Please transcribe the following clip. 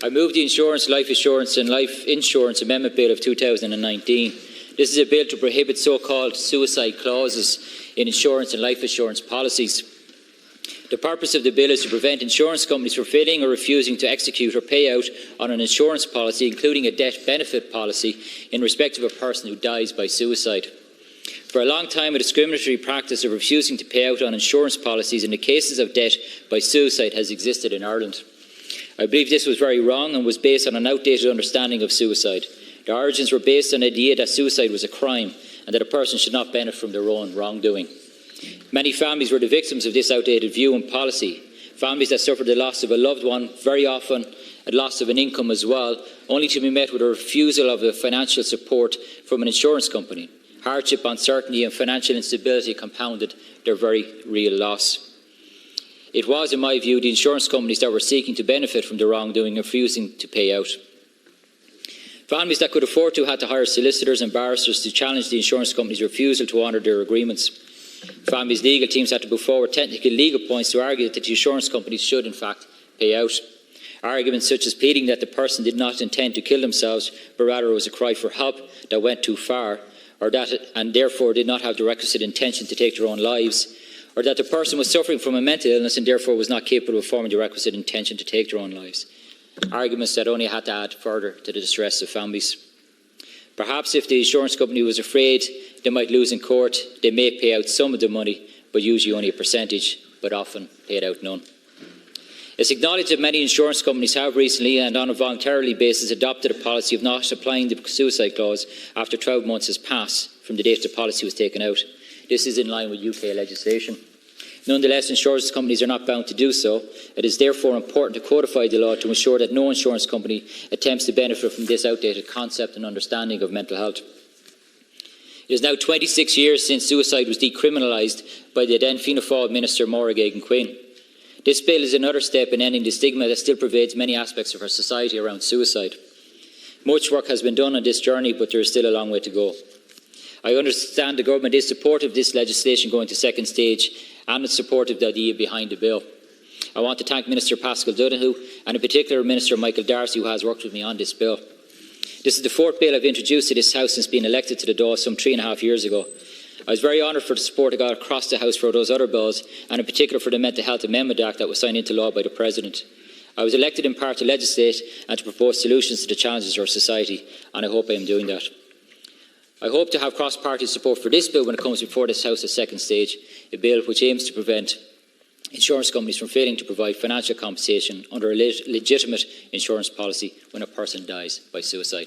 I move the Life Assurance and Life Insurance Amendment Bill of 2019. This is a bill to prohibit so-called suicide clauses in insurance and life assurance policies. The purpose of the bill is to prevent insurance companies from failing or refusing to execute or pay out on an insurance policy, including a death benefit policy, in respect of a person who dies by suicide. For a long time, a discriminatory practice of refusing to pay out on insurance policies in the cases of death by suicide has existed in Ireland. I believe this was very wrong and was based on an outdated understanding of suicide. The origins were based on the idea that suicide was a crime and that a person should not benefit from their own wrongdoing. Many families were the victims of this outdated view and policy. Families that suffered the loss of a loved one, very often a loss of an income as well, only to be met with a refusal of financial support from an insurance company. Hardship, uncertainty and financial instability compounded their very real loss. It was, in my view, the insurance companies that were seeking to benefit from the wrongdoing and refusing to pay out. Families that could afford to had to hire solicitors and barristers to challenge the insurance company's refusal to honour their agreements. Families' legal teams had to put forward technical legal points to argue that the insurance companies should, in fact, pay out. Arguments such as pleading that the person did not intend to kill themselves, but rather it was a cry for help that went too far, or that and therefore did not have the requisite intention to take their own lives, or that the person was suffering from a mental illness and therefore was not capable of forming the requisite intention to take their own lives. Arguments that only had to add further to the distress of families. Perhaps if the insurance company was afraid they might lose in court, they may pay out some of the money, but usually only a percentage, but often paid out none. It's acknowledged that many insurance companies have recently and on a voluntarily basis adopted a policy of not applying the suicide clause after 12 months has passed from the date the policy was taken out. This is in line with UK legislation. Nonetheless, insurance companies are not bound to do so. It is therefore important to codify the law to ensure that no insurance company attempts to benefit from this outdated concept and understanding of mental health. It is now 26 years since suicide was decriminalised by the then Fianna Fáil Minister Maura Geoghegan-Quinn. This bill is another step in ending the stigma that still pervades many aspects of our society around suicide. Much work has been done on this journey, but there is still a long way to go. I understand the government is supportive of this legislation going to second stage and is supportive of the idea behind the bill. I want to thank Minister Paschal Donoghue and in particular Minister Michael Darcy, who has worked with me on this bill. This is the fourth bill I've introduced to this House since being elected to the Dáil some 3.5 years ago. I was very honoured for the support I got across the House for those other bills, and in particular for the Mental Health Amendment Act that was signed into law by the President. I was elected in part to legislate and to propose solutions to the challenges of our society, and I hope I am doing that. I hope to have cross-party support for this bill when it comes before this House at second stage, a bill which aims to prevent insurance companies from failing to provide financial compensation under a legitimate insurance policy when a person dies by suicide.